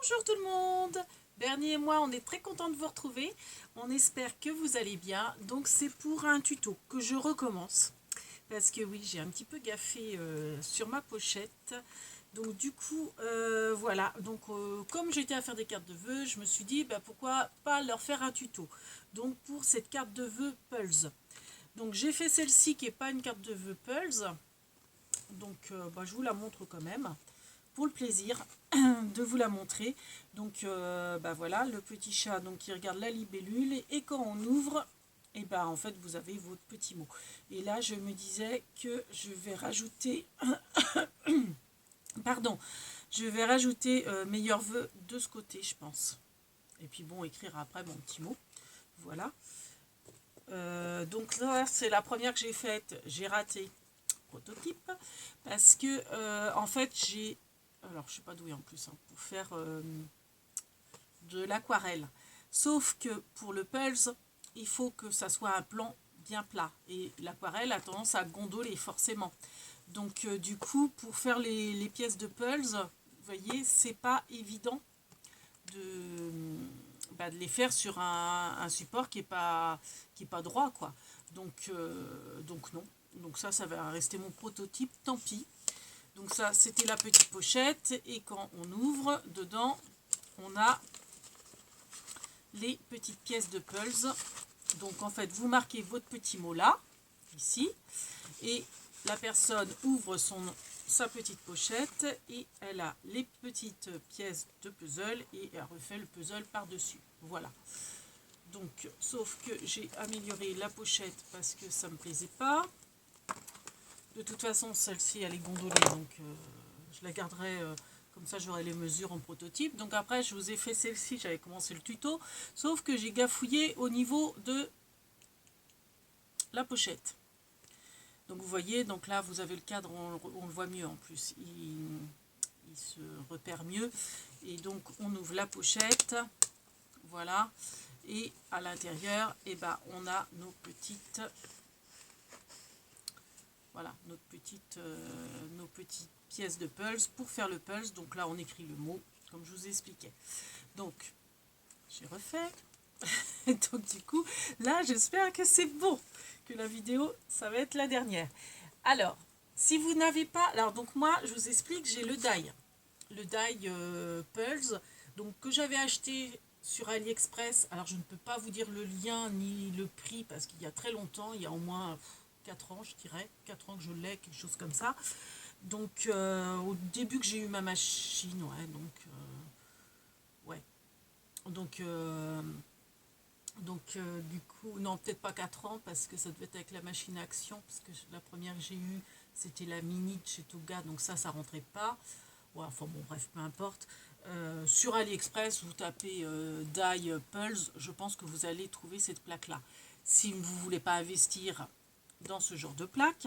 Bonjour tout le monde. Bernie et moi, on est très contents de vous retrouver. On espère que vous allez bien. Donc c'est pour un tuto que je recommence. Parce que oui, j'ai un petit peu gaffé sur ma pochette. Donc du coup, voilà. Donc comme j'étais à faire des cartes de vœux, je me suis dit, pourquoi pas leur faire un tuto. Donc pour cette carte de vœux Pulse. Donc j'ai fait celle-ci qui n'est pas une carte de vœux Pulse. Donc je vous la montre quand même pour le plaisir de vous la montrer. Donc voilà, le petit chat donc qui regarde la libellule, et quand on ouvre, et en fait vous avez votre petit mot. Et là je me disais que je vais rajouter pardon, je vais rajouter meilleurs vœux de ce côté, je pense. Et puis bon, écrire après mon petit mot. Voilà. Donc là c'est la première que j'ai faite, j'ai raté prototype parce que en fait j'ai, alors je suis pas douée en plus pour faire de l'aquarelle, sauf que pour le Pulse il faut que ça soit un plan bien plat et l'aquarelle a tendance à gondoler forcément. Donc du coup pour faire les pièces de Pulse, vous voyez, c'est pas évident de les faire sur un support qui est pas droit quoi. Donc non. Donc ça va rester mon prototype, tant pis. Donc ça, c'était la petite pochette. Et quand on ouvre, dedans, on a les petites pièces de Pulse. Donc en fait, vous marquez votre petit mot là, ici. Et la personne ouvre sa petite pochette et elle a les petites pièces de puzzle et elle refait le puzzle par-dessus. Voilà. Donc, sauf que j'ai amélioré la pochette parce que ça ne me plaisait pas. De toute façon, celle-ci, elle est gondolée, donc je la garderai comme ça, j'aurai les mesures en prototype. Donc après, je vous ai fait celle-ci, j'avais commencé le tuto, sauf que j'ai gafouillé au niveau de la pochette. Donc vous voyez, donc là, vous avez le cadre, on le voit mieux en plus, il se repère mieux. Et donc, on ouvre la pochette, voilà, et à l'intérieur, on a nos petites... Voilà, nos petites pièces de Pulse pour faire le Pulse. Donc là, on écrit le mot, comme je vous expliquais. Donc, j'ai refait. Donc du coup, là, j'espère que c'est bon. Que la vidéo, ça va être la dernière. Alors, si vous n'avez pas... Alors, donc moi, je vous explique, j'ai le die. Le die Pulse, donc que j'avais acheté sur AliExpress. Alors, je ne peux pas vous dire le lien ni le prix parce qu'il y a très longtemps, il y a au moins... 4 ans, je dirais, 4 ans que je l'ai, quelque chose comme ça. Donc, au début que j'ai eu ma machine, ouais, du coup, non, peut-être pas 4 ans, parce que ça devait être avec la machine à action, parce que la première que j'ai eue, c'était la mini de chez Toga, donc ça rentrait pas. Ouais, enfin bon, bref, peu importe. Sur AliExpress, vous tapez Die Pulse, je pense que vous allez trouver cette plaque-là. Si vous ne voulez pas investir dans ce genre de plaque,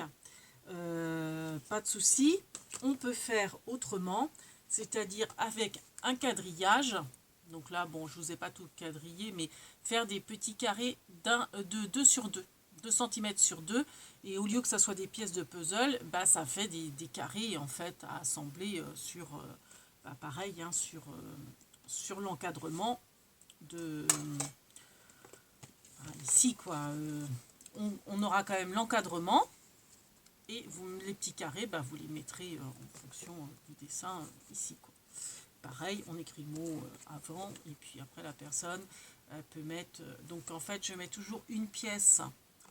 pas de souci, on peut faire autrement, c'est-à-dire avec un quadrillage. Donc là, bon, je vous ai pas tout quadrillé, mais faire des petits carrés de 2 sur 2, 2 cm sur 2, et au lieu que ça soit des pièces de puzzle, ça fait des carrés en fait à assembler sur, pareil, hein, sur l'encadrement de ici quoi. On aura quand même l'encadrement. Et les petits carrés, vous les mettrez en fonction du dessin ici, quoi. Pareil, on écrit le mot avant, et puis après la personne peut mettre... donc en fait, je mets toujours une pièce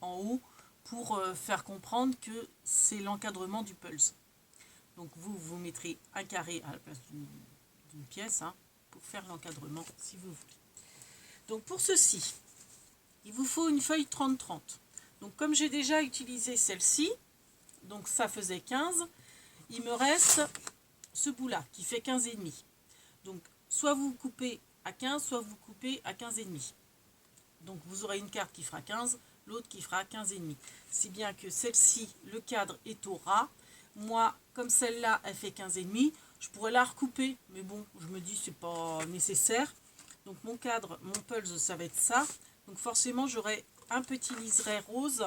en haut pour faire comprendre que c'est l'encadrement du Pulse. Donc vous mettrez un carré à la place d'une pièce pour faire l'encadrement si vous voulez. Donc pour ceci, il vous faut une feuille 30-30. Donc comme j'ai déjà utilisé celle-ci, donc ça faisait 15, il me reste ce bout là qui fait 15 et demi. Donc soit vous coupez à 15, soit vous coupez à 15 et demi. Donc vous aurez une carte qui fera 15, l'autre qui fera 15 et demi. Si bien que celle-ci, le cadre est au ras. Moi, comme celle-là, elle fait 15 et demi, je pourrais la recouper, mais bon, je me dis c'est pas nécessaire. Donc mon cadre, mon Pulse, ça va être ça. Donc forcément, j'aurai un petit liseré rose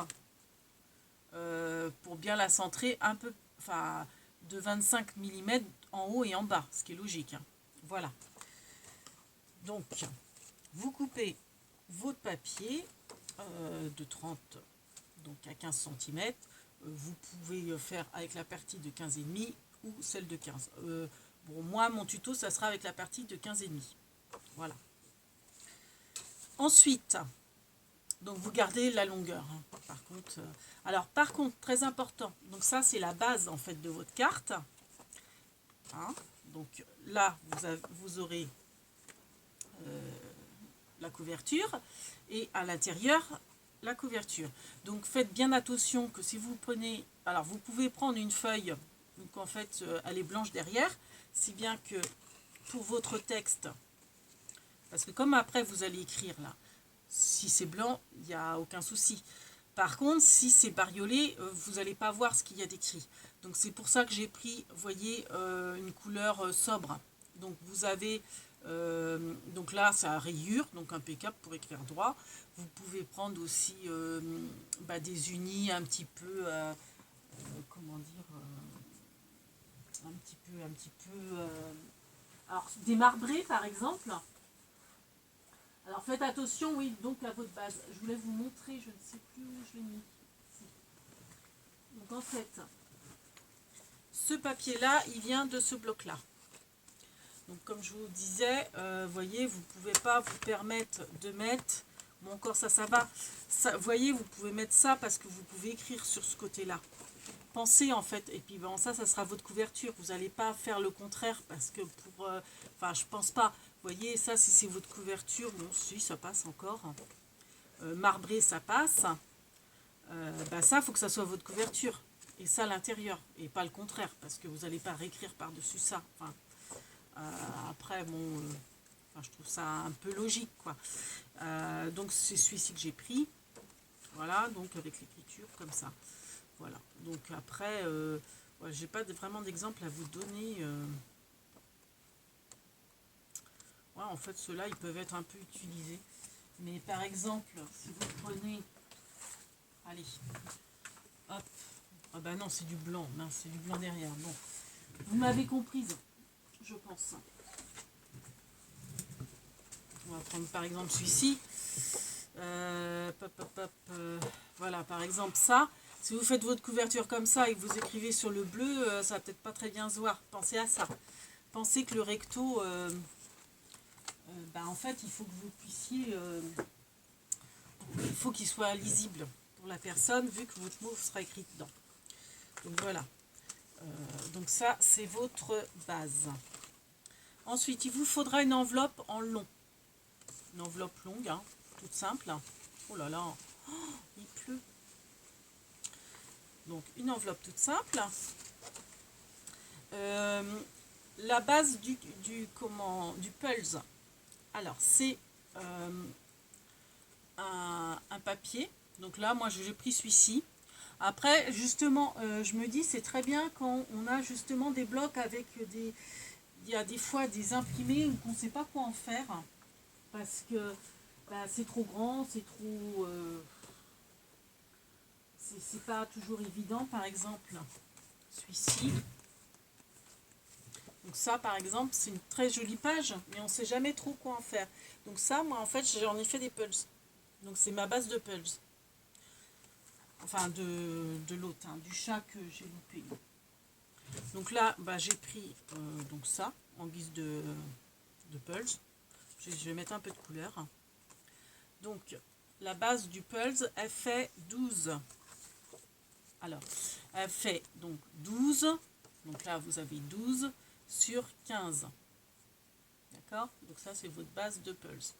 pour bien la centrer un peu, enfin de 25 mm en haut et en bas, ce qui est logique. Voilà. Donc, vous coupez votre papier de 30 donc à 15 cm. Vous pouvez faire avec la partie de 15,5 ou celle de 15. Bon, moi, mon tuto, ça sera avec la partie de 15,5. Voilà. Ensuite, donc vous gardez la longueur. Hein, par contre, très important. Donc ça, c'est la base en fait de votre carte. Hein, donc là, vous aurez la couverture et à l'intérieur la couverture. Donc faites bien attention que si vous prenez, alors vous pouvez prendre une feuille, donc en fait elle est blanche derrière, si bien que pour votre texte, parce que comme après vous allez écrire là, si c'est blanc, il n'y a aucun souci. Par contre, si c'est bariolé, vous n'allez pas voir ce qu'il y a d'écrit. Donc c'est pour ça que j'ai pris, vous voyez, une couleur sobre. Donc vous avez, donc là c'est à rayures, donc impeccable pour écrire droit. Vous pouvez prendre aussi des unis un petit peu, comment dire, un petit peu, alors des marbrés par exemple. Alors faites attention, oui, donc à votre base. Je voulais vous montrer, je ne sais plus où je l'ai mis. Ici. Donc en fait, ce papier-là, il vient de ce bloc-là. Donc comme je vous disais, voyez, vous ne pouvez pas vous permettre de mettre... Bon, encore ça va. Ça, voyez, vous pouvez mettre ça parce que vous pouvez écrire sur ce côté-là. Pensez en fait, et puis ça sera votre couverture. Vous n'allez pas faire le contraire parce que pour... Enfin, je pense pas. Vous voyez, ça, si c'est votre couverture, bon, si, ça passe encore. Marbré, ça passe. Ça, il faut que ça soit votre couverture. Et ça, à l'intérieur. Et pas le contraire, parce que vous n'allez pas réécrire par-dessus ça. Enfin, après, bon, je trouve ça un peu logique, quoi. Donc, c'est celui-ci que j'ai pris. Voilà, donc avec l'écriture, comme ça. Voilà. Donc, après, j'ai pas vraiment d'exemple à vous donner. Ouais, en fait, ceux-là, ils peuvent être un peu utilisés. Mais par exemple, si vous prenez... Allez. Hop. Ah bah non, c'est du blanc. Mince, c'est du blanc derrière. Bon. Vous m'avez comprise, je pense. On va prendre par exemple celui-ci. Voilà, par exemple ça. Si vous faites votre couverture comme ça et que vous écrivez sur le bleu, ça va peut-être pas très bien se voir. Pensez à ça. Pensez que le recto... en fait, il faut que vous puissiez... il faut qu'il soit lisible pour la personne, vu que votre mot sera écrit dedans. Donc voilà. Donc ça, c'est votre base. Ensuite, il vous faudra une enveloppe en long. Une enveloppe longue, hein, toute simple. Oh là là, oh, il pleut. Donc, une enveloppe toute simple. La base du Pulse. Alors, c'est un papier. Donc là, moi, j'ai pris celui-ci. Après, justement, je me dis, c'est très bien quand on a justement des blocs avec des... Il y a des fois des imprimés où on ne sait pas quoi en faire. Parce que c'est trop grand, c'est trop... c'est pas toujours évident, par exemple, celui-ci. Donc ça, par exemple, c'est une très jolie page, mais on ne sait jamais trop quoi en faire. Donc ça, moi, en fait, j'en ai fait des pulses. Donc c'est ma base de pulse. Enfin, de l'autre, hein, du chat que j'ai loupé. Donc là, j'ai pris donc ça, en guise de pulse. Je vais mettre un peu de couleur. Donc, la base du pulse, elle fait 12. Alors, elle fait donc 12. Donc là, vous avez 12 sur 15. D'accord? Donc ça, c'est votre base de pulse.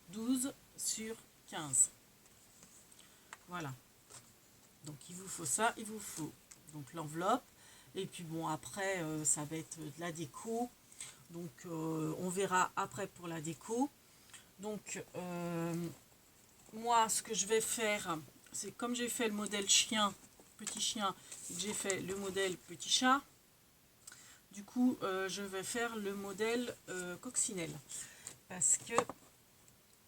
12 sur 15. Voilà. Donc, il vous faut ça. Il vous faut donc l'enveloppe. Et puis, bon, après, ça va être de la déco. Donc, on verra après pour la déco. Donc, moi, ce que je vais faire, c'est comme j'ai fait le modèle chien, petit chien, et que j'ai fait le modèle petit chat, du coup, je vais faire le modèle coccinelle. Parce que,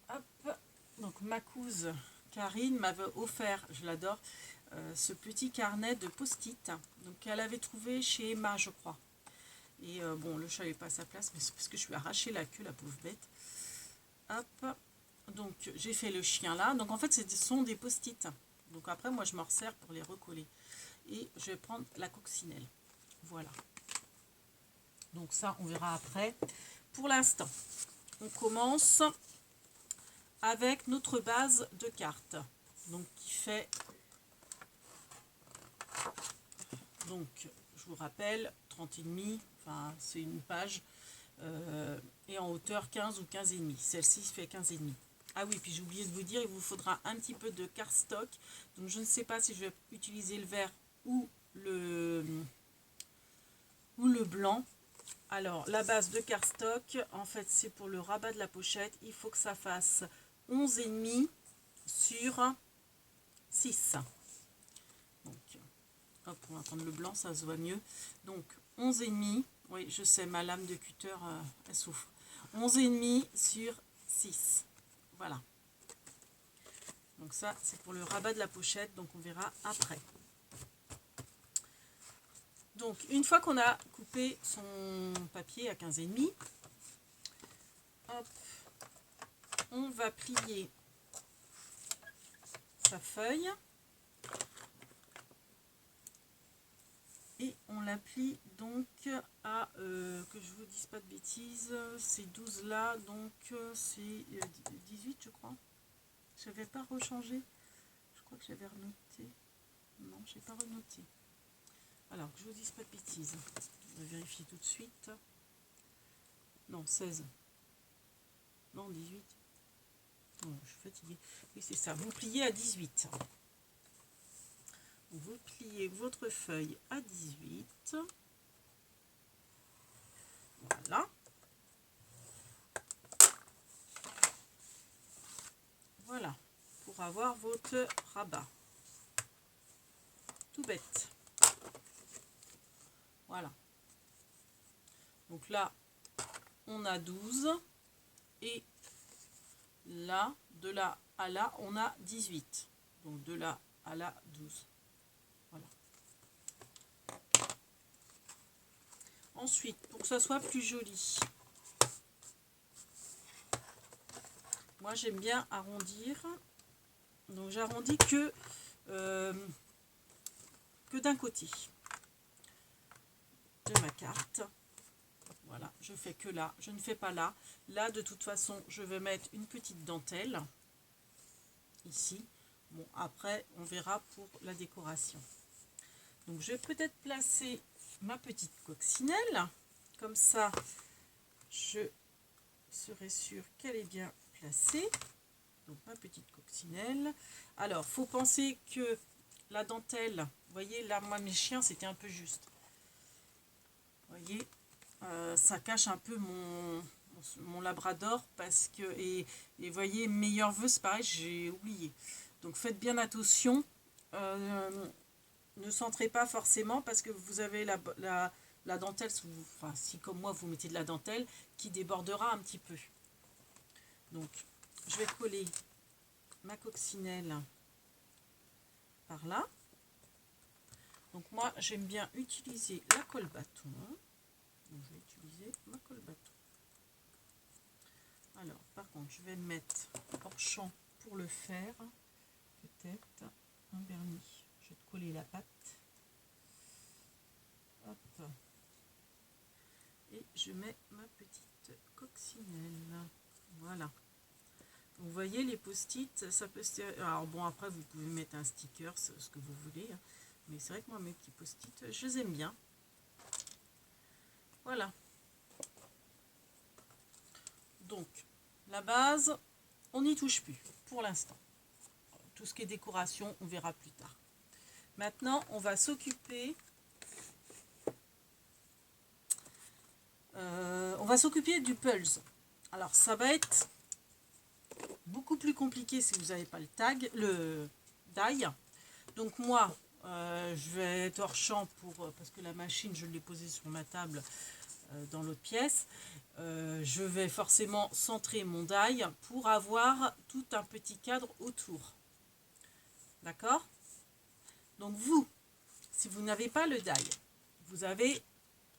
hop, donc ma couse Karine m'avait offert, je l'adore, ce petit carnet de post-it. Donc, elle avait trouvé chez Emma, je crois. Et bon, le chat n'est pas à sa place, mais c'est parce que je lui ai arraché la queue, la pauvre bête. Hop. Donc, j'ai fait le chien là. Donc, en fait, ce sont des post-it. Donc, après, moi, je m'en resserre pour les recoller. Et je vais prendre la coccinelle. Voilà. Donc, ça, on verra après. Pour l'instant, on commence avec notre base de cartes. Donc, qui fait... Donc, je vous rappelle, 30,5. Enfin, c'est une page. Et en hauteur 15 ou 15,5. Celle-ci fait 15,5. Ah oui, puis j'ai oublié de vous dire, il vous faudra un petit peu de cardstock. Donc je ne sais pas si je vais utiliser le vert ou le blanc. Alors la base de cardstock, en fait c'est pour le rabat de la pochette. Il faut que ça fasse 11,5 sur 6. Donc hop, on va prendre le blanc, ça se voit mieux. Donc 11,5. Oui, je sais, ma lame de cutter, elle souffre. 11,5 sur 6. Voilà. Donc ça, c'est pour le rabat de la pochette. Donc on verra après. Donc, une fois qu'on a coupé son papier à 15,5, hop, on va plier sa feuille. Et on la plie donc à, que je vous dise pas de bêtises, c'est 12 là, donc c'est 18 je crois. J'avais pas rechangé, je crois que j'avais renoté. Non, j'ai pas renoté. Alors, que je vous dise pas de bêtises, on va vérifier tout de suite. Non, 16. Non, 18. Non, je suis fatiguée. Oui, c'est ça, vous pliez à 18. Vous pliez votre feuille à 18. Voilà. Voilà. Pour avoir votre rabat. Tout bête. Voilà. Donc là, on a 12. Et là, de là à là, on a 18. Donc de là à là, 12. Voilà. Ensuite, pour que ça soit plus joli, moi j'aime bien arrondir. Donc j'arrondis que d'un côté de ma carte. Voilà, je fais que là, je ne fais pas là. Là, de toute façon, je vais mettre une petite dentelle ici. Bon, après, on verra pour la décoration. Donc, je vais peut-être placer ma petite coccinelle. Comme ça, je serai sûre qu'elle est bien placée. Donc, ma petite coccinelle. Alors, faut penser que la dentelle, vous voyez, là, moi, mes chiens, c'était un peu juste. Vous voyez, ça cache un peu mon labrador parce que, et voyez, meilleur vœu, c'est pareil, j'ai oublié. Donc, faites bien attention. Ne centrez pas forcément parce que vous avez la dentelle, enfin, si comme moi, vous mettez de la dentelle, qui débordera un petit peu. Donc, je vais coller ma coccinelle par là. Donc moi, j'aime bien utiliser la colle bâton. Donc, je vais utiliser ma colle bâton. Alors, par contre, je vais mettre hors champ pour le faire. Peut-être un vernis. Je vais te coller la pâte. Hop. Et je mets ma petite coccinelle. Voilà. Vous voyez les post-it, ça peut se... Alors bon, après vous pouvez mettre un sticker, ce que vous voulez. Hein. Mais c'est vrai que moi mes petits post-it, je les aime bien. Voilà. Donc, la base, on n'y touche plus pour l'instant. Tout ce qui est décoration, on verra plus tard. Maintenant, on va s'occuper... du pulse. Alors, ça va être beaucoup plus compliqué si vous n'avez pas le die. Donc moi, je vais être hors champ parce que la machine, je l'ai posée sur ma table dans l'autre pièce. Je vais forcément centrer mon die pour avoir tout un petit cadre autour. D'accord? Donc vous, si vous n'avez pas le die, vous avez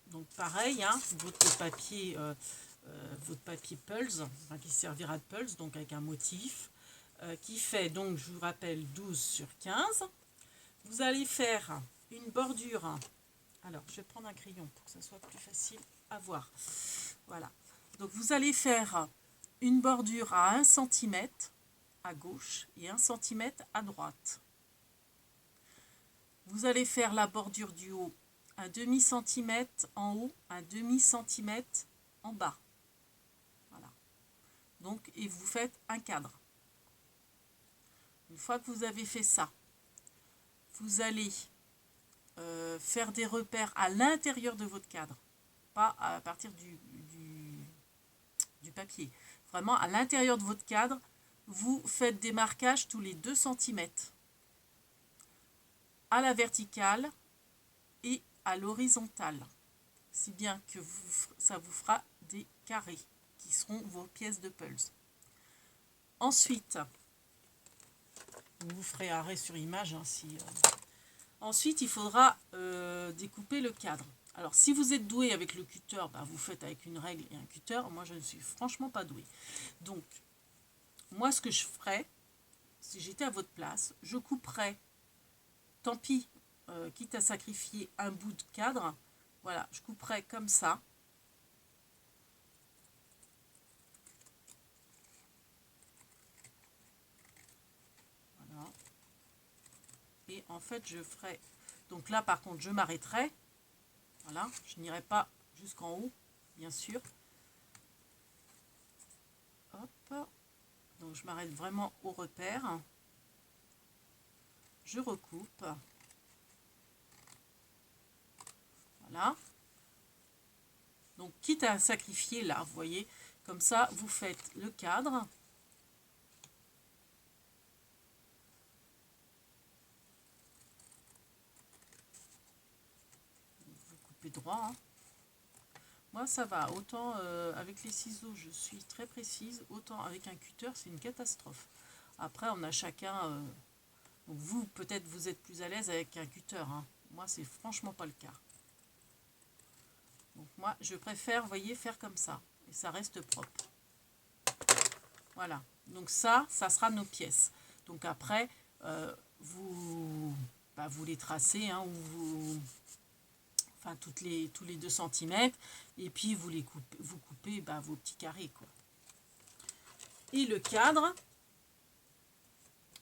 Donc pareil, hein, votre papier Pulse, enfin, qui servira de Pulse, donc avec un motif, qui fait, donc je vous rappelle, 12 sur 15. Vous allez faire une bordure. Alors, je vais prendre un crayon pour que ça soit plus facile à voir. Voilà. Donc, vous allez faire une bordure à 1 cm à gauche et 1 cm à droite. Vous allez faire la bordure du haut un demi-centimètre en haut, un demi-centimètre en bas. Voilà. Donc, et vous faites un cadre. Une fois que vous avez fait ça, vous allez faire des repères à l'intérieur de votre cadre, pas à partir du papier. Vraiment, à l'intérieur de votre cadre, vous faites des marquages tous les 2 cm à la verticale et à l'horizontale, si bien que ça vous fera des carrés qui seront vos pièces de Pulse. Ensuite, vous ferez arrêt sur image. Ensuite, il faudra découper le cadre. Alors, si vous êtes doué avec le cutter, vous faites avec une règle et un cutter. Moi, je ne suis franchement pas douée. Donc, moi, ce que je ferais, si j'étais à votre place, je couperais, tant pis, quitte à sacrifier un bout de cadre, voilà, je couperais comme ça. Voilà. Et en fait, je ferai... Donc là, par contre, je m'arrêterai. Voilà, je n'irai pas jusqu'en haut, bien sûr. Hop. Donc, je m'arrête vraiment au repère. Je recoupe. Voilà. Donc, quitte à sacrifier là, vous voyez, comme ça, vous faites le cadre. Vous coupez droit. Hein. Moi, ça va. Autant avec les ciseaux, je suis très précise. Autant avec un cutter, c'est une catastrophe. Après, on a chacun... donc vous, peut-être, vous êtes plus à l'aise avec un cutter. Hein. Moi, c'est franchement pas le cas. Donc moi, je préfère, vous voyez, faire comme ça. Et ça reste propre. Voilà. Donc ça sera nos pièces. Donc après, vous les tracez, hein, ou vous... Enfin, tous les 2 cm. Et puis, vous coupez vos petits carrés, quoi. Et le cadre,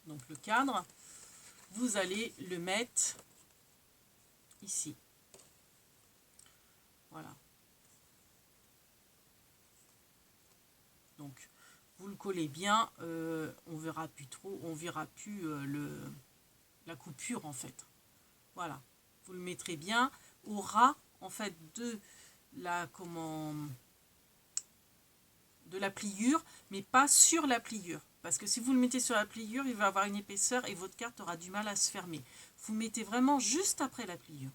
donc le cadre, vous allez le mettre ici. Voilà. Donc, vous le collez bien. On verra plus trop, on verra plus la coupure, en fait. Voilà. Vous le mettrez bien au ras, en fait, de la pliure, mais pas sur la pliure. Parce que si vous le mettez sur la pliure, il va avoir une épaisseur et votre carte aura du mal à se fermer. Vous mettez vraiment juste après la pliure.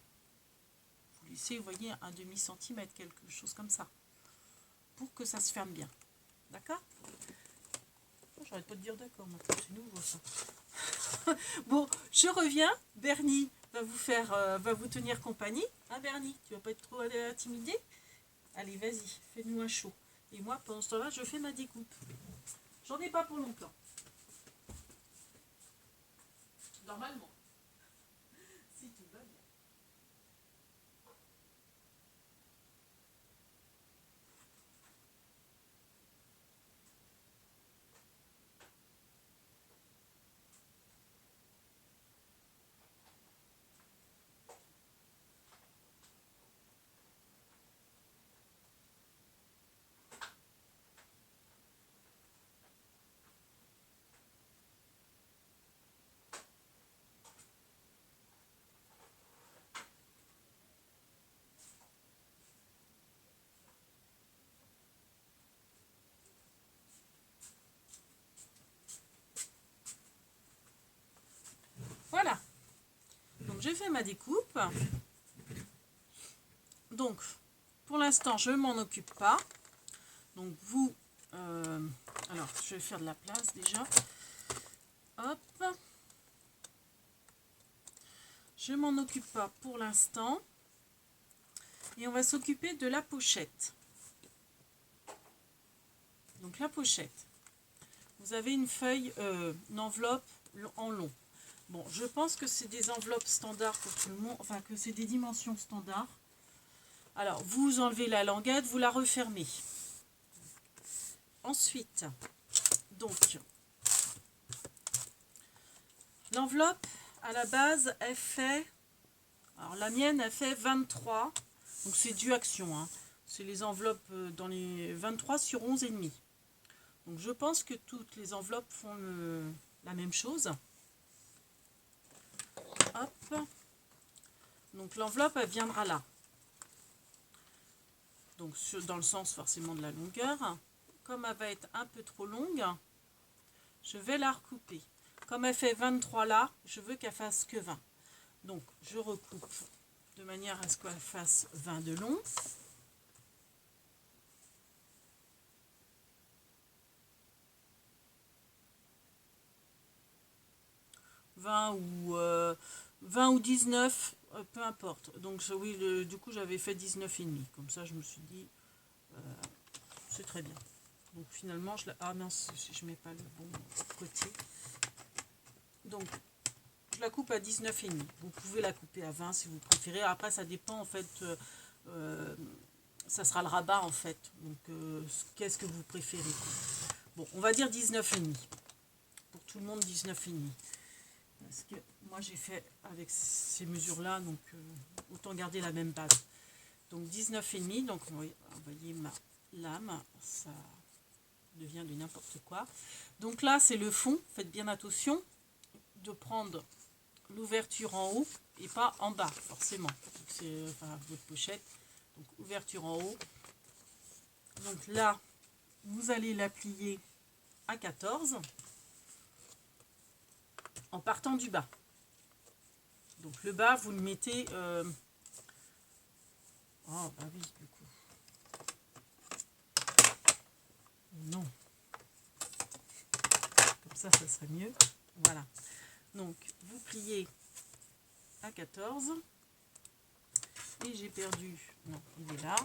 Vous laissez, vous voyez, un demi-centimètre, quelque chose comme ça, pour que ça se ferme bien. D'accord? J'arrête pas de dire d'accord, maintenant c'est nouveau ça. Bon, je reviens. Bernie va vous tenir compagnie. Hein, Bernie, tu vas pas être trop intimidé? Allez, vas-y, fais-nous un show. Et moi, pendant ce temps-là, je fais ma découpe. J'en ai pas pour longtemps. Normalement. Si tout va bien. Voilà. Donc, j'ai fait ma découpe. Donc, pour l'instant, je ne m'en occupe pas. Donc, vous... alors, je vais faire de la place déjà. Hop. Je m'en occupe pas pour l'instant. Et on va s'occuper de la pochette. Donc la pochette. Vous avez une feuille, une enveloppe en long. Bon, je pense que c'est des enveloppes standards pour tout le monde, enfin que c'est des dimensions standards. Alors, vous enlevez la languette, vous la refermez. Ensuite, donc, l'enveloppe, à la base, elle fait... Alors, la mienne, elle fait 23. Donc, c'est du Action. Hein. C'est les enveloppes dans les 23 sur 11,5. Donc, je pense que toutes les enveloppes font la même chose. Hop. Donc, l'enveloppe, elle viendra là. Donc, dans le sens forcément de la longueur. Comme elle va être un peu trop longue, je vais la recouper. Comme elle fait 23 là, je veux qu'elle fasse que 20. Donc, je recoupe de manière à ce qu'elle fasse 20 de long. Vingt ou 19, peu importe. Donc, oui, du coup, j'avais fait 19,5. Comme ça, je me suis dit, c'est très bien. Donc, finalement, ah mince, je ne mets pas le bon côté. Donc, je la coupe à 19,5. Vous pouvez la couper à 20 si vous préférez. Après, ça dépend, en fait, ça sera le rabat, en fait. Donc, qu'est-ce que vous préférez? Bon, on va dire 19,5. Pour tout le monde, 19,5. Parce que moi, j'ai fait avec ces mesures-là, donc autant garder la même base. Donc, 19,5. Donc, vous voyez ma lame, ça devient de n'importe quoi. Donc là, c'est le fond. Faites bien attention de prendre l'ouverture en haut et pas en bas, forcément. C'est votre pochette. Donc, ouverture en haut. Donc là, vous allez la plier à 14 en partant du bas. Donc le bas, vous le mettez... Oh, bah oui, du coup. Non. Comme ça serait mieux. Voilà. Donc, vous pliez à 14. Et j'ai perdu... Non, il est là.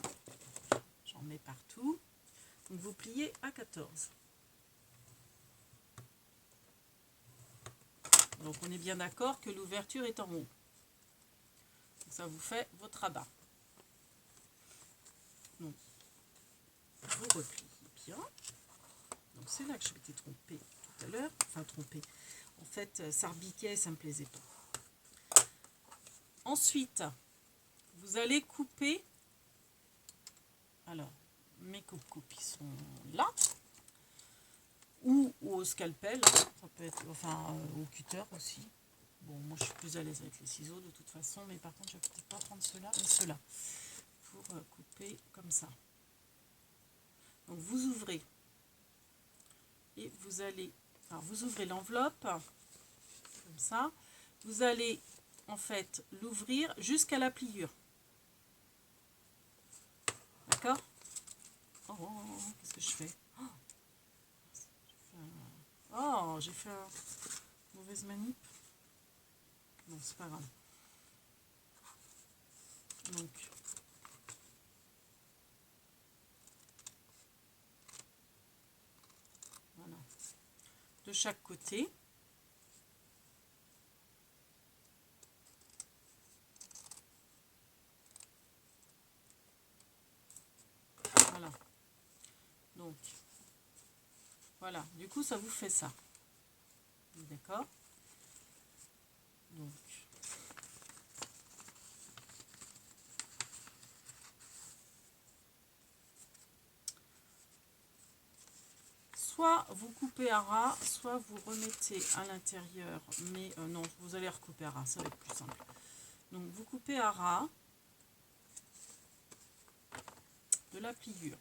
J'en mets partout. Donc, vous pliez à 14. Donc, on est bien d'accord que l'ouverture est en haut. Donc, ça vous fait votre rabat. Donc, vous repliez bien. Donc, c'est là que je m'étais trompée tout à l'heure. Enfin, trompée. En fait, ça rebiquait, ça ne me plaisait pas. Ensuite, vous allez couper. Alors, mes coupes ils sont là. Ou au scalpel. Hein. Ça peut être, enfin, au cutter aussi. Bon, moi, je suis plus à l'aise avec les ciseaux de toute façon. Mais par contre, je vais peut-être pas prendre ceux-là, mais ceux-là. Pour couper comme ça. Donc, vous ouvrez. Et vous allez... Alors, vous ouvrez l'enveloppe. Comme ça. Vous allez, en fait, l'ouvrir jusqu'à la pliure. D'accord? Oh, qu'est-ce que je fais? Oh, j'ai fait une mauvaise manip. Non, c'est pas grave. Donc, voilà. De chaque côté. Voilà. Donc, voilà. Du coup, ça vous fait ça. D'accord? Donc, soit vous coupez à ras, soit vous remettez à l'intérieur. Mais non, vous allez recouper à ras, ça va être plus simple. Donc, vous coupez à ras de la pliure.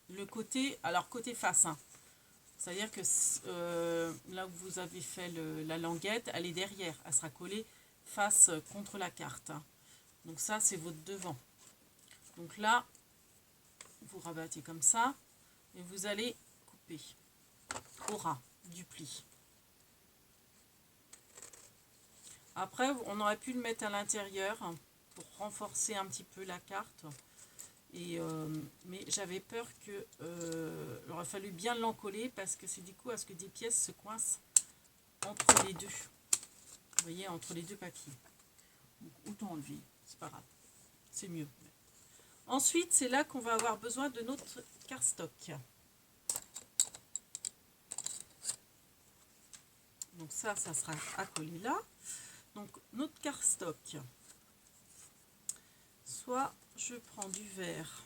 Le côté, alors côté face, hein. C'est-à-dire que là où vous avez fait la languette, elle est derrière. Elle sera collée face contre la carte. Hein. Donc ça, c'est votre devant. Donc là, vous rabattez comme ça. Et vous allez couper au ras du pli. Après, on aurait pu le mettre à l'intérieur. pour renforcer un petit peu la carte. Et, mais j'avais peur que il aurait fallu bien l'encoller parce que c'est du coup à ce que des pièces se coincent entre les deux. Vous voyez, entre les deux papiers. Donc, autant enlever, c'est pas grave. C'est mieux. Ensuite, c'est là qu'on va avoir besoin de notre cardstock. Donc ça sera accolé là. Donc notre cardstock, soit je prends du vert,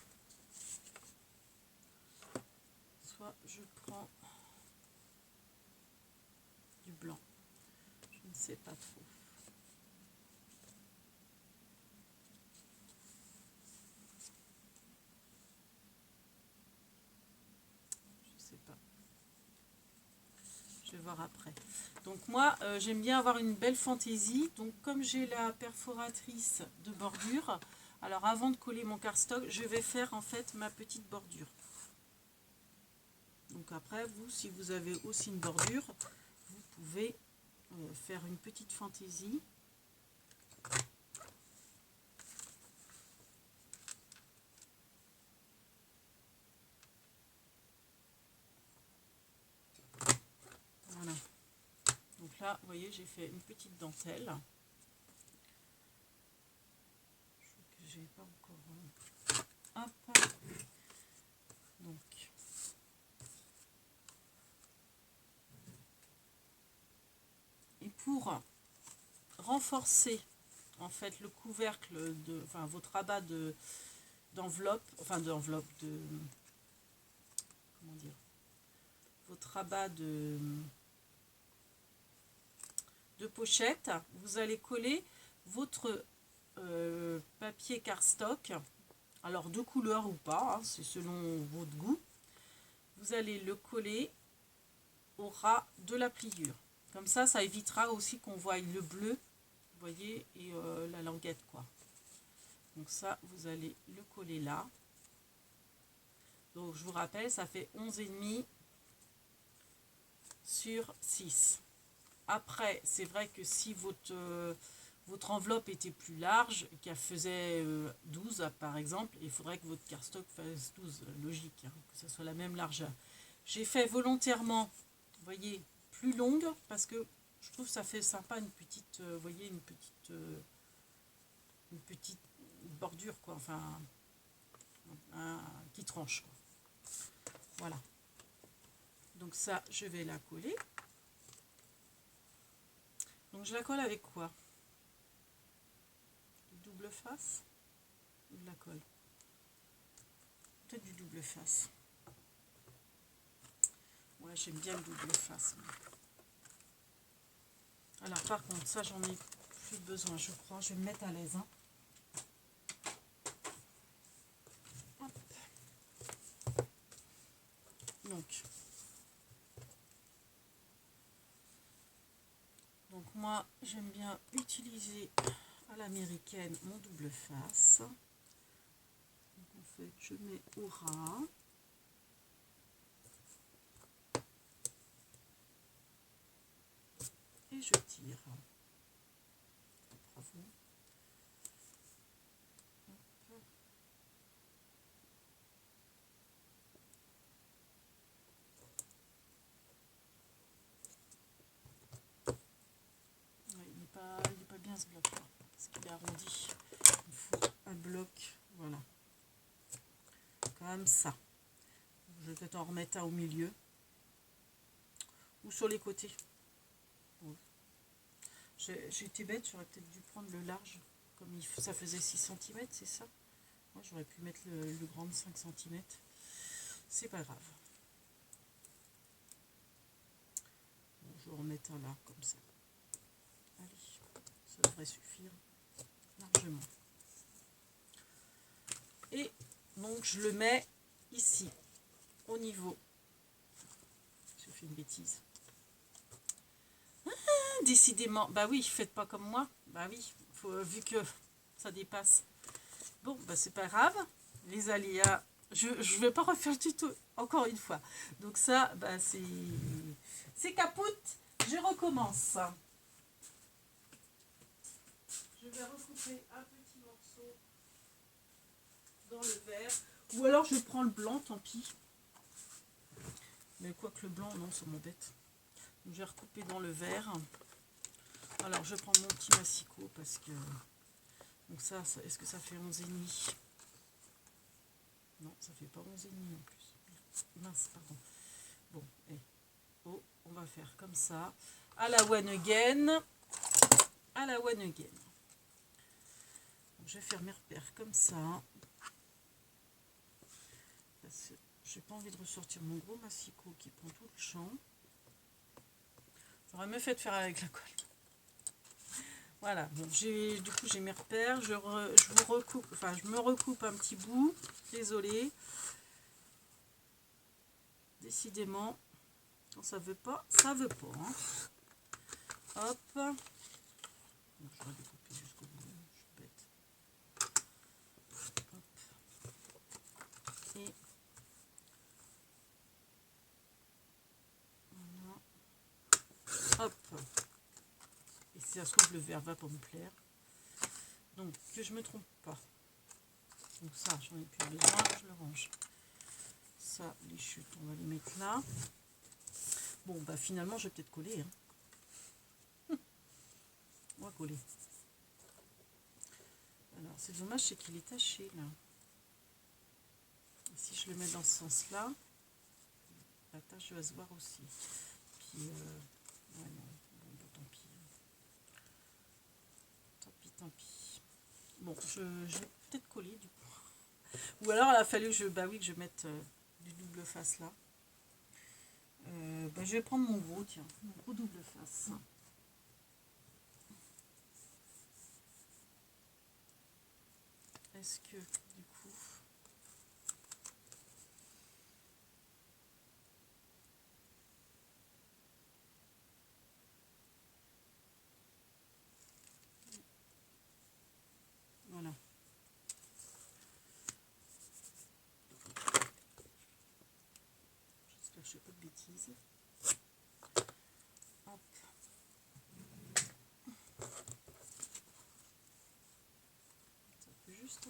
soit je prends du blanc. Je ne sais pas trop. Je sais pas. Je vais voir après. Donc moi, j'aime bien avoir une belle fantaisie. Donc comme j'ai la perforatrice de bordure, alors avant de coller mon cardstock, je vais faire en fait ma petite bordure. Donc après, vous, si vous avez aussi une bordure, vous pouvez faire une petite fantaisie. Voilà. Donc là, vous voyez, j'ai fait une petite dentelle. Je crois que j'ai pas encore... Hop. Donc... Et pour renforcer en fait le couvercle de, enfin votre rabat d'enveloppe, comment dire, votre rabat de pochette, vous allez coller votre papier cardstock, alors de couleur ou pas, hein, c'est selon votre goût. Vous allez le coller au ras de la pliure. Comme ça évitera aussi qu'on voie le bleu, vous voyez, et la languette, quoi. Donc ça, vous allez le coller là. Donc je vous rappelle, ça fait 11,5 sur 6. Après, c'est vrai que si votre enveloppe était plus large, qu'elle faisait 12 par exemple, il faudrait que votre cardstock fasse 12, logique, hein, que ce soit la même largeur. J'ai fait volontairement, vous voyez, plus longue, parce que je trouve que ça fait sympa une petite, vous voyez, une petite bordure, quoi, enfin, qui tranche, quoi. Voilà. Donc ça, je vais la coller. Donc je la colle avec quoi? Du double face ou de la colle? Peut-être du double face. Ouais, j'aime bien le double face. Alors par contre, ça j'en ai plus besoin, je crois. Je vais me mettre à l'aise. Hein. Donc moi, j'aime bien utiliser à l'américaine mon double face. Donc en fait, je mets au ras. Et je tire. Bravo. Il n'est pas bien ce bloc là, parce qu'il est arrondi. Il faut un bloc, voilà. Comme ça. Je vais peut-être en remettre un au milieu. Ou sur les côtés. Ouais. J'ai été bête, j'aurais peut-être dû prendre le large. Comme ça faisait 6 cm, c'est ça? Moi j'aurais pu mettre le grand de 5 cm. C'est pas grave. Bon, je vais en remettre un là, comme ça. Allez, ça devrait suffire largement. Et donc je le mets ici, au niveau. J'ai fait une bêtise. Ah, décidément, bah oui, faites pas comme moi. Bah oui, vu que ça dépasse. Bon, bah c'est pas grave. Les aléas, je vais pas refaire le tuto encore une fois. Donc ça, bah c'est capote. Je recommence. Je vais recouper un petit morceau. dans le vert. Ou alors je prends le blanc, tant pis. Mais quoi que le blanc, non, ça m'embête. Donc je vais recouper dans le vert. Alors je prends mon petit massicot parce que... Donc ça est-ce que ça fait 11,5? Non, ça fait pas 11,5 en plus. Mince, pardon. Bon, oh, on va faire comme ça. À la one again. À la one again. Donc, je vais faire mes repères comme ça. Parce que j'ai pas envie de ressortir mon gros massicot qui prend tout le champ. J'aurais mieux fait de faire avec la colle. Voilà, bon, du coup j'ai mes repères, je me recoupe un petit bout, désolée. Décidément, quand ça veut pas, ça veut pas. Hein. Hop. J'aurais découpé jusqu'au bout, je suis bête. Hop. Et voilà. Hop. Et si ça se trouve, le vert va pas me plaire. Donc, que je me trompe pas. Donc ça, j'en ai plus besoin, je le range. Ça, les chutes, on va les mettre là. Bon, bah finalement, je vais peut-être coller. Hein. On va coller. Alors, c'est dommage, c'est qu'il est taché, là. Et si je le mets dans ce sens-là, la tache va se voir aussi. Puis, ouais, non. Bon, bah, tant pis. Tant pis. Bon, je vais peut-être coller, du coup. Ou alors, il a fallu que je mette du double face, là. Je vais prendre mon gros, tiens, mon gros double face. Est-ce que du coup voilà. J'espère que je fais pas de bêtises. Hop. Ça peut juste.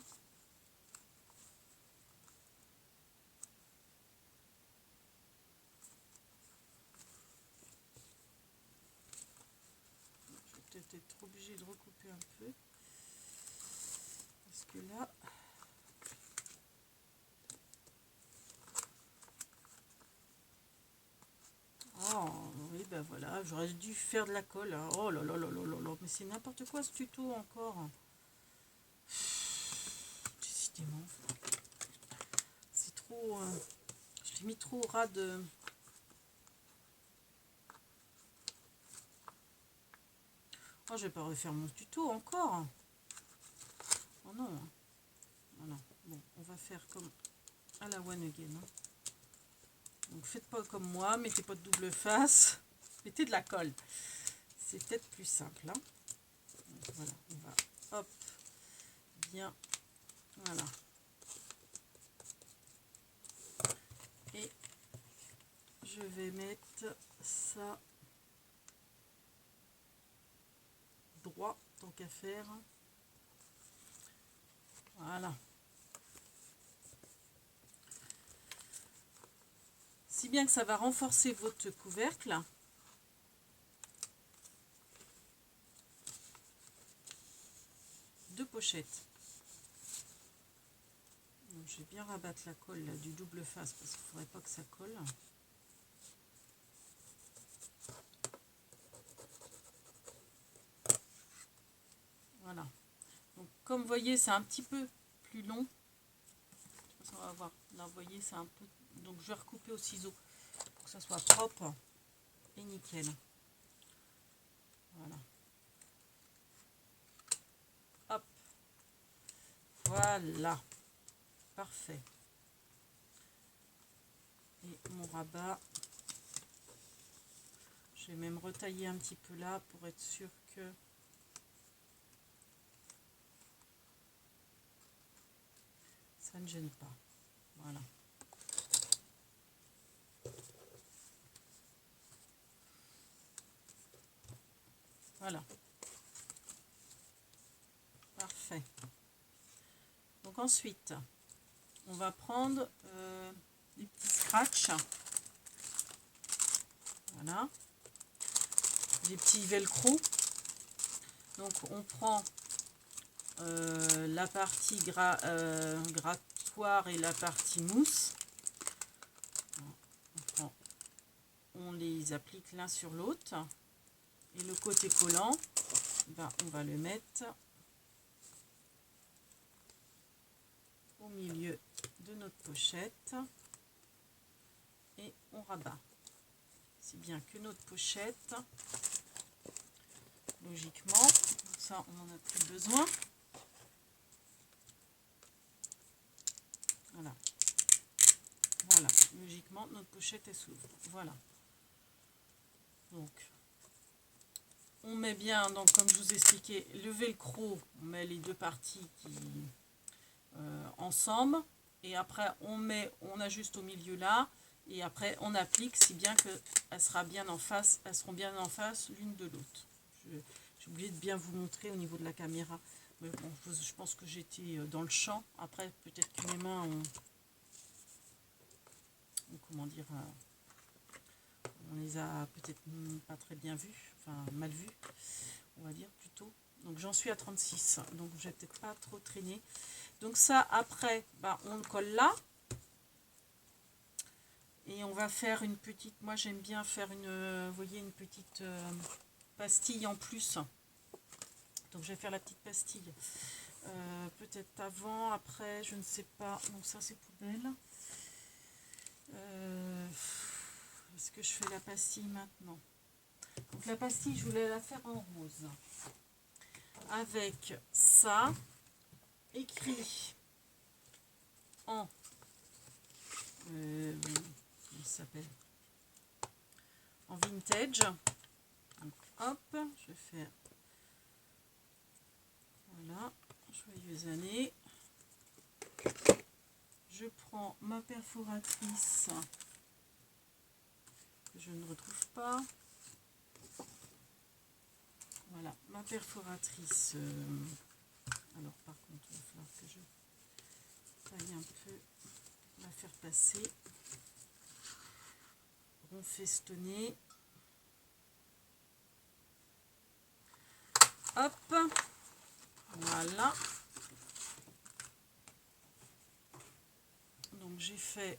Je vais peut-être être obligée de recouper un peu. Parce que là... Oh, oui, ben voilà, j'aurais dû faire de la colle. Hein. Oh là là là là là là, mais c'est n'importe quoi ce tuto encore. Décidément. C'est trop... je l'ai mis trop au ras de... Oh, je vais pas refaire mon tuto encore. Oh non. Voilà. Bon, on va faire comme à la one again. Hein. Donc faites pas comme moi, mettez pas de double face, mettez de la colle. C'est peut-être plus simple. Hein. Donc, voilà, on va hop, bien, voilà. Et je vais mettre ça droit, tant qu'à faire. Voilà. Si bien que ça va renforcer votre couvercle. Deux pochettes. Donc, je vais bien rabattre la colle là, du double face parce qu'il ne faudrait pas que ça colle. Voilà. Donc, comme vous voyez, c'est un petit peu plus long. On va voir. Là, vous voyez, c'est un peu... Donc, je vais recouper au ciseau pour que ça soit propre et nickel. Voilà. Hop. Voilà. Parfait. Et mon rabat. Je vais même retailler un petit peu là pour être sûr que... ça ne gêne pas. Voilà. Voilà. Parfait. Donc ensuite, on va prendre des petits scratchs. Voilà. Des petits velcro. Donc on prend la partie grattoir et la partie mousse. On les applique l'un sur l'autre. Et le côté collant, ben, on va le mettre au milieu de notre pochette. Et on rabat. Si bien que notre pochette, logiquement, ça on n'en a plus besoin. Voilà. Voilà, logiquement notre pochette elle s'ouvre. Voilà. Donc on met bien, donc comme je vous ai expliqué, le velcro, on met les deux parties ensemble, et après on ajuste au milieu là, et après on applique, si bien que elles seront bien en face l'une de l'autre. J'ai oublié de bien vous montrer au niveau de la caméra, mais bon, je pense que j'étais dans le champ. Après peut-être que mes mains ont comment dire, on les a peut-être pas très bien vus, enfin mal vus, on va dire plutôt. Donc j'en suis à 36, donc je vais peut-être pas trop traîner. Donc ça après, bah, on le colle là. Et on va faire une petite, moi j'aime bien faire vous voyez, une petite pastille en plus. Donc je vais faire la petite pastille. Peut-être avant, après, je ne sais pas. Donc ça c'est poubelle. Est-ce que je fais la pastille maintenant? Donc la pastille, je voulais la faire en rose. Avec ça, écrit en... comment ça s'appelle? En vintage. Donc hop, je vais faire... Voilà, joyeuses années. Je prends ma perforatrice que je ne retrouve pas. Voilà, ma perforatrice. Alors par contre, il va falloir que je taille un peu, la faire passer. Rond festonné. Hop, voilà. Donc j'ai fait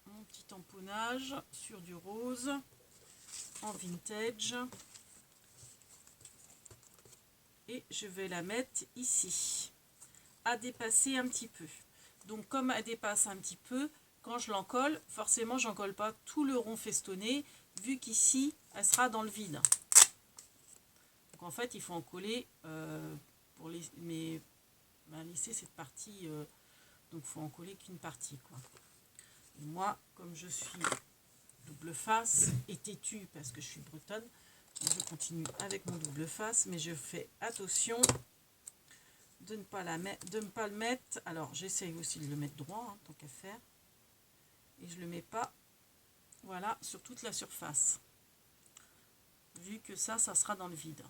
mon petit tamponnage sur du rose en vintage. Et je vais la mettre ici, à dépasser un petit peu. Donc comme elle dépasse un petit peu, quand je l'encolle, forcément j'encolle pas tout le rond festonné, vu qu'ici elle sera dans le vide. Donc en fait il faut encoller pour laisser cette partie, donc il faut encoller qu'une partie quoi. Et moi comme je suis double face et têtue parce que je suis bretonne, je continue avec mon double face, mais je fais attention de ne pas le mettre. Alors j'essaye aussi de le mettre droit, hein, tant qu'à faire, et je le mets pas, voilà, sur toute la surface, vu que ça sera dans le vide.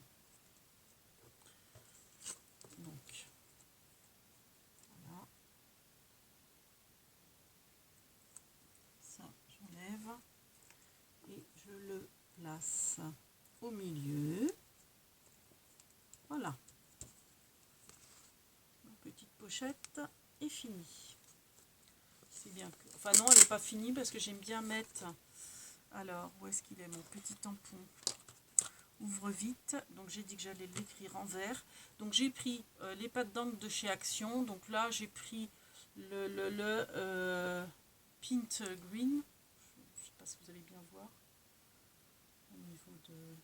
Donc voilà, ça j'enlève et je le place au milieu. Voilà, ma petite pochette est finie. C'est bien que... Enfin non, elle n'est pas finie parce que j'aime bien mettre... Alors, où est-ce qu'il est mon petit tampon? Ouvre vite. Donc j'ai dit que j'allais l'écrire en vert. Donc j'ai pris les pâtes d'encre de chez Action. Donc là j'ai pris le Pint Green. Je ne sais pas si vous allez bien voir. Au niveau de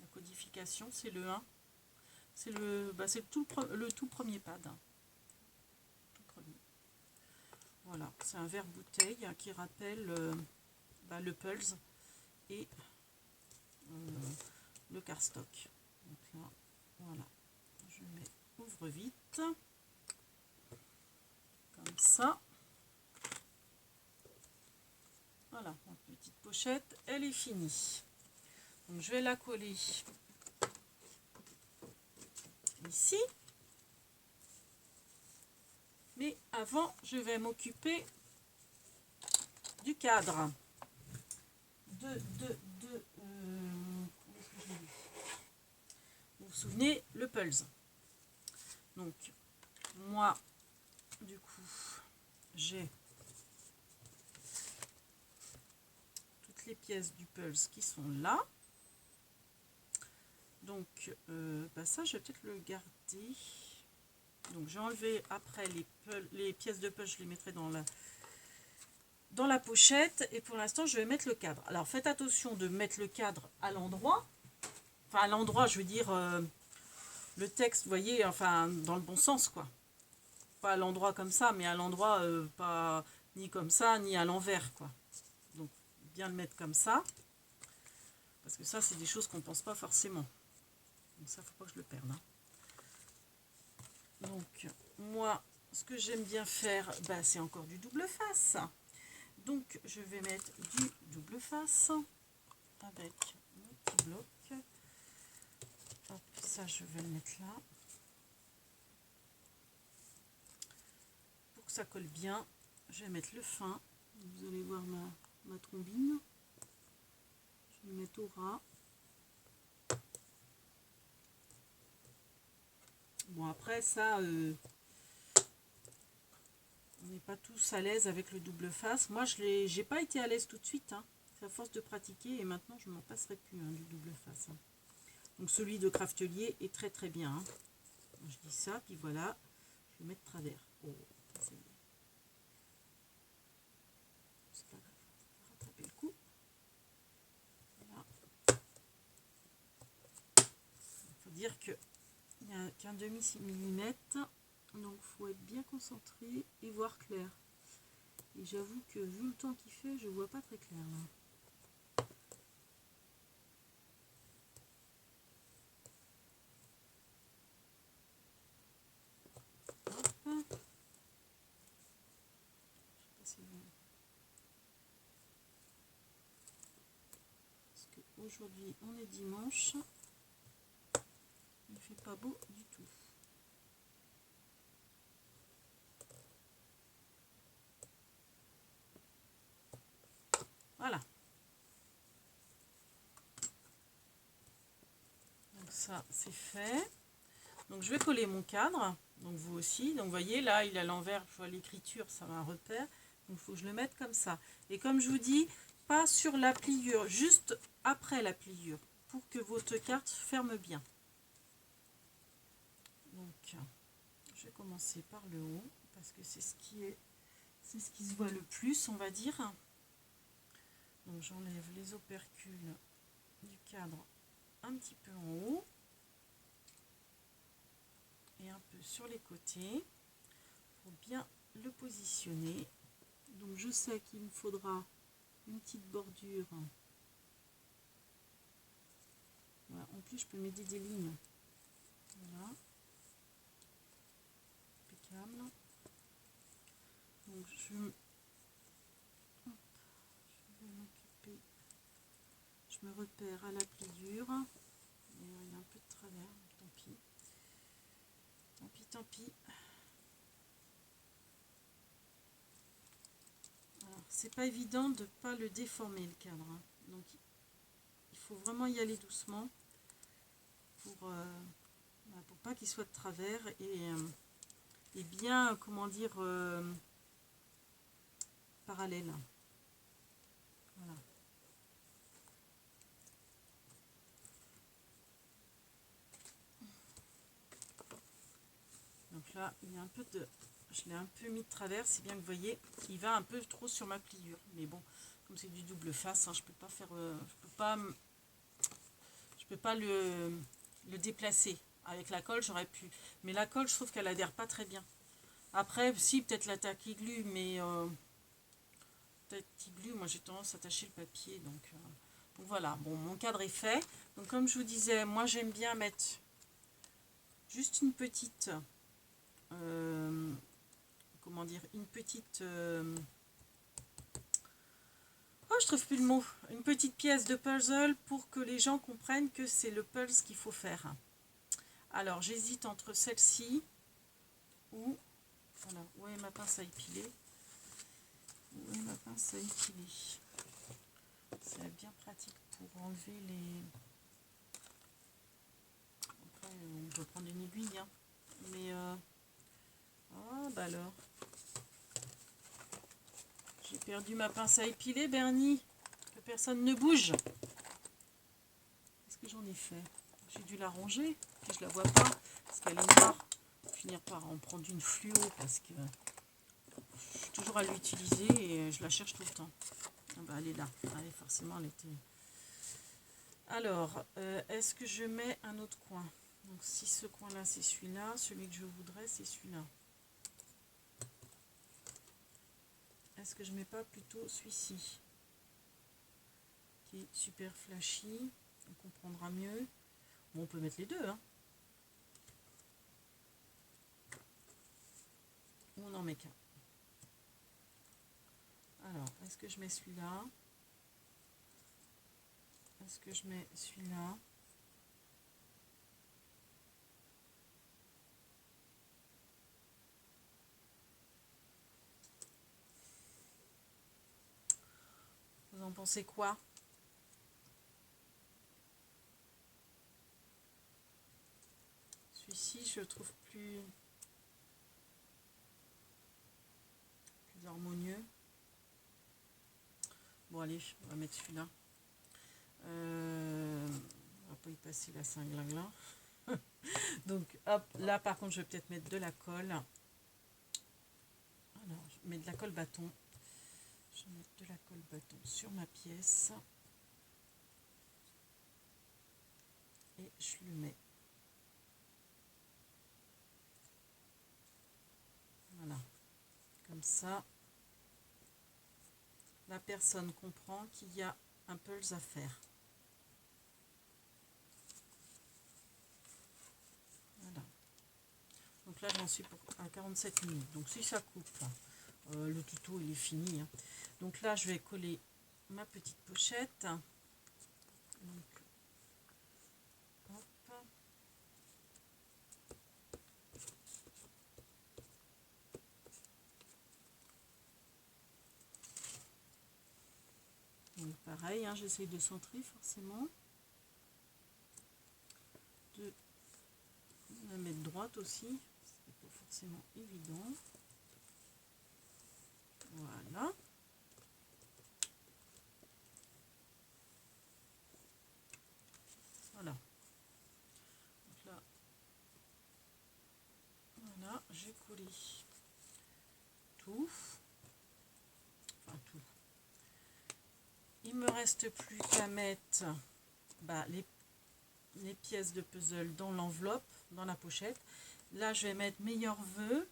la codification, c'est le 1. C'est le tout premier pad. Tout premier. Voilà, c'est un verre bouteille qui rappelle le Pulse et le cardstock. Donc là, voilà, je mets ouvre vite, comme ça. Voilà, ma petite pochette, elle est finie. Donc je vais la coller ici. Mais avant, je vais m'occuper du cadre. Où est-ce que je l'ai mis? Vous vous souvenez, le pulse. Donc, moi, du coup, j'ai toutes les pièces du pulse qui sont là. Donc, ça, je vais peut-être le garder. Donc, j'ai enlevé après les pièces de pulse, je les mettrai dans la pochette. Et pour l'instant, je vais mettre le cadre. Alors, faites attention de mettre le cadre à l'endroit. Enfin, à l'endroit, je veux dire, le texte, vous voyez, enfin, dans le bon sens, quoi. Pas à l'endroit comme ça, mais à l'endroit, pas ni comme ça, ni à l'envers, quoi. Donc, bien le mettre comme ça. Parce que ça, c'est des choses qu'on ne pense pas forcément. Donc ça, faut pas que je le perde. Hein. Donc, moi, ce que j'aime bien faire, c'est encore du double face. Donc, je vais mettre du double face avec mon petit bloc. Hop, ça, je vais le mettre là. Pour que ça colle bien, je vais mettre le fin. Vous allez voir ma trombine. Je vais le mettre au ras. Bon, après, ça, on n'est pas tous à l'aise avec le double face. Moi, je n'ai pas été à l'aise tout de suite. Hein. C'est à force de pratiquer et maintenant, je ne m'en passerai plus du double face. Hein. Donc, celui de Craftelier est très très bien. Hein. Je dis ça, puis voilà, je le mets de travers. Oh, ça y est. C'est pas grave, on va rattraper le coup. Voilà. Il faut dire que il n'y a qu'un demi-millimètre, donc il faut être bien concentré et voir clair. Et j'avoue que vu le temps qu'il fait, je vois pas très clair là. Hop. Je sais pas si vous... Parce qu'aujourd'hui on est dimanche, il ne fait pas beau du tout. Voilà. Donc ça c'est fait. Donc je vais coller mon cadre. Donc vous aussi. Donc vous voyez là il est à l'envers. Je vois l'écriture, ça va un repère. Donc il faut que je le mette comme ça. Et comme je vous dis, pas sur la pliure, juste après la pliure, pour que votre carte ferme bien. Donc je vais commencer par le haut parce que c'est ce qui se voit le plus, on va dire. Donc j'enlève les opercules du cadre un petit peu en haut et un peu sur les côtés pour bien le positionner. Donc je sais qu'il me faudra une petite bordure. Voilà. En plus je peux m'aider des lignes. Voilà. Impeccable. Donc je vais m'occuper. Je me repère à la pliure. Il y a un peu de travers, tant pis. Tant pis, tant pis. C'est pas évident de pas le déformer le cadre. Hein. Donc il faut vraiment y aller doucement pour pas qu'il soit de travers et bien, comment dire, parallèle. Voilà. Donc là, il y a un peu de... Je l'ai un peu mis de travers, c'est bien que vous voyez, il va un peu trop sur ma pliure. Mais bon, comme c'est du double face, hein, je peux pas faire... je peux pas le déplacer. Avec la colle, j'aurais pu. Mais la colle, je trouve qu'elle adhère pas très bien. Après, si, peut-être la tacky glue, mais... tacky glue, moi j'ai tendance à attacher le papier, donc voilà. Bon, mon cadre est fait. Donc comme je vous disais, moi j'aime bien mettre juste une petite... comment dire, une petite oh, je trouve plus le mot, une petite pièce de puzzle pour que les gens comprennent que c'est le pulse qu'il faut faire. Alors j'hésite entre celle-ci ou Voilà, où est ma pince à épiler? Où est ma pince à épiler? C'est bien pratique pour enlever les... Après, on peut prendre une aiguille, hein. Mais... Ah, bah alors. J'ai perdu ma pince à épiler, Bernie. Que personne ne bouge. Qu'est-ce que j'en ai fait? J'ai dû la ranger. Puis je la vois pas parce qu'elle est noire. Je vais finir par en prendre une fluo parce que je suis toujours à l'utiliser et je la cherche tout le temps. Ah bah, elle est là. Allez, forcément, elle était... Alors, est-ce que je mets un autre coin? Donc, si ce coin-là, c'est celui-là, celui que je voudrais, c'est celui-là. Est-ce que je mets pas plutôt celui-ci? Qui est super flashy. On comprendra mieux. Bon, on peut mettre les deux, hein. Ou on en met qu'un. Alors, est-ce que je mets celui-là? Est-ce que je mets celui-là? Vous en pensez quoi? Celui-ci, je le trouve plus harmonieux. Bon, allez, on va mettre celui-là. On va pas y passer la cinglingla. Donc, hop, là, par contre, je vais peut-être mettre de la colle. Alors, je mets de la colle bâton. Je vais mettre de la colle bâton sur ma pièce. Et je le mets. Voilà. Comme ça, la personne comprend qu'il y a un pulse à faire. Voilà. Donc là, j'en suis à 47 minutes. Donc si ça coupe, le tuto il est fini, hein. Donc là, je vais coller ma petite pochette. Donc, hop. Donc pareil, hein, j'essaye de centrer forcément. De la mettre droite aussi. C'est pas forcément évident. Voilà. Voilà. Donc là, voilà, j'ai collé tout. Enfin tout. Il me reste plus qu'à mettre les pièces de puzzle dans l'enveloppe, dans la pochette. Là, je vais mettre meilleurs vœux.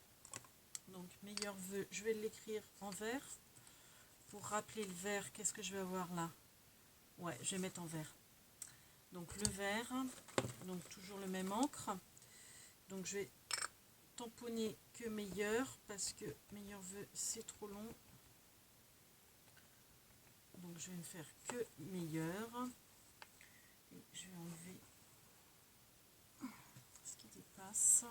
Donc, meilleurs vœux, je vais l'écrire en vert. Pour rappeler le vert, qu'est-ce que je vais avoir là? Ouais, je vais mettre en vert. Donc, le vert, donc toujours le même encre. Donc, je vais tamponner que meilleur, parce que meilleurs vœux, c'est trop long. Donc, je vais ne faire que meilleur. Et je vais enlever ce qui dépasse.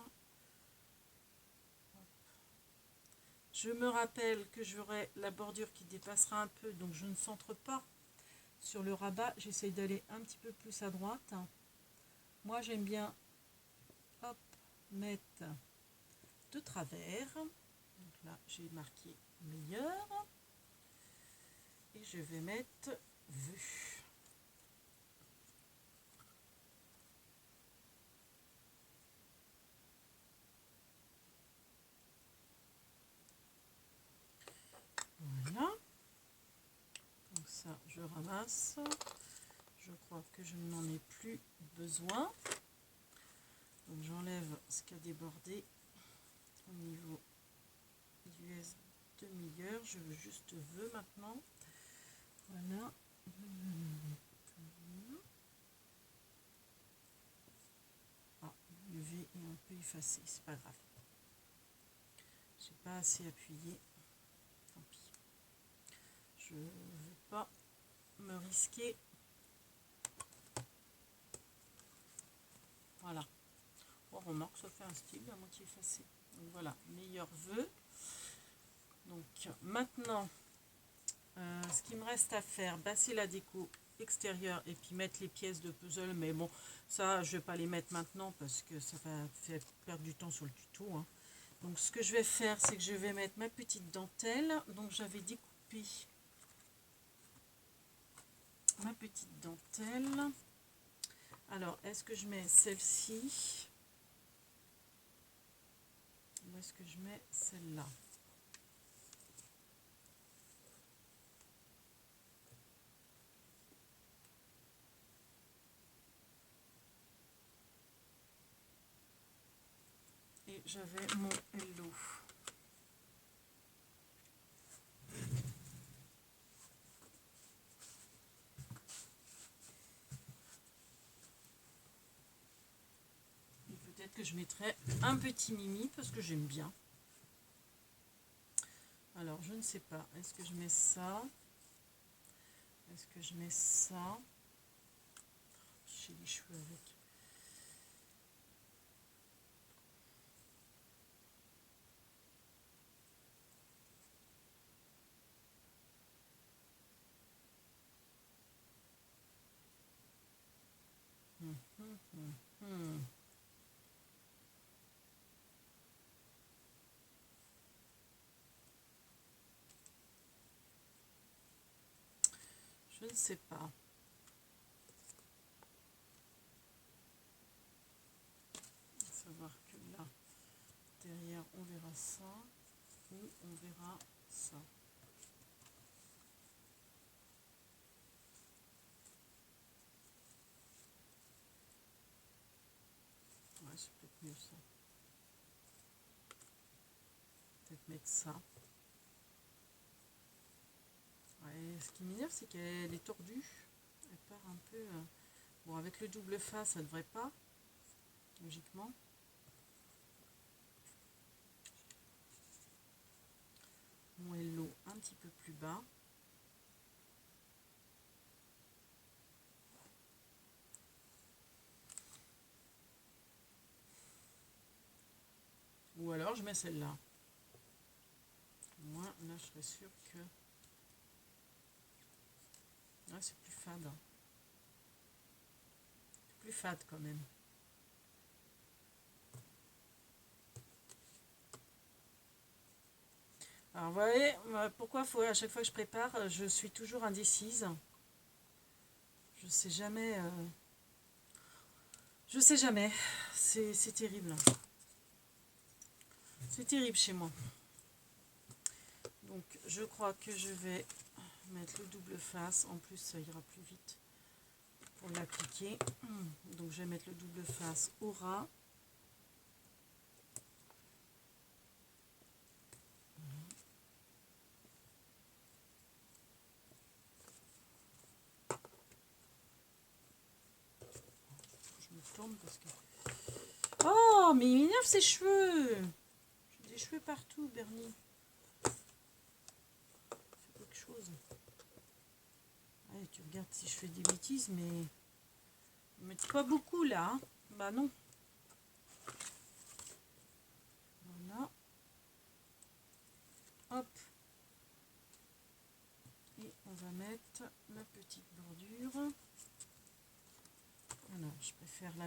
Je me rappelle que j'aurai la bordure qui dépassera un peu, donc je ne centre pas sur le rabat. J'essaye d'aller un petit peu plus à droite. Moi, j'aime bien hop, mettre de travers. Donc là, j'ai marqué meilleur. Et je vais mettre vu. Voilà. Donc ça, je ramasse. Je crois que je n'en ai plus besoin. Donc j'enlève ce qui a débordé au niveau du S demi-heure. Je veux juste vœux maintenant. Voilà. Ah, le V est un peu effacé, c'est pas grave. J'ai pas assez appuyé. Tant pis. Je ne veux pas me risquer. Voilà. On remarque, ça fait un style à moitié effacé. Donc voilà, meilleurs vœux. Donc maintenant, ce qu'il me reste à faire, bah, c'est la déco extérieure et puis mettre les pièces de puzzle. Mais bon, ça, je vais pas les mettre maintenant parce que ça va faire perdre du temps sur le tuto, hein. Donc ce que je vais faire, c'est que je vais mettre ma petite dentelle. Donc j'avais découpé ma petite dentelle. Alors, est-ce que je mets celle-ci? Ou est-ce que je mets celle-là? Et j'avais mon hello. Et peut-être que je mettrai un petit Mimi parce que j'aime bien. Alors, je ne sais pas. Est-ce que je mets ça? Est-ce que je mets ça? J'ai les cheveux avec. Je ne sais pas. À savoir que là, derrière, on verra ça. Ou on verra ça. Ouais, c'est peut-être mieux ça. Peut-être mettre ça. Ouais, ce qui m'énerve, c'est qu'elle est tordue. Elle part un peu... Bon, avec le double face, ça ne devrait pas, logiquement. Mon hello un petit peu plus bas. Ou alors, je mets celle-là. Moi, là, je serais sûre que... Ouais, c'est plus fade. Hein. C'est plus fade quand même. Alors, vous voyez, pourquoi faut à chaque fois que je prépare, je suis toujours indécise. Je sais jamais. Je sais jamais. C'est terrible. C'est terrible chez moi. Donc, je crois que je vais mettre le double face. En plus, ça ira plus vite pour l'appliquer. Donc, je vais mettre le double face au ras. Je me tourne parce que... Oh, mais il m'énerve ses cheveux. J'ai des cheveux partout, Bernie. Fais quelque chose. Allez, tu regardes si je fais des bêtises, mais pas beaucoup là. Hein. Bah non. Voilà. Hop. Et on va mettre la petite bordure. Alors, je préfère la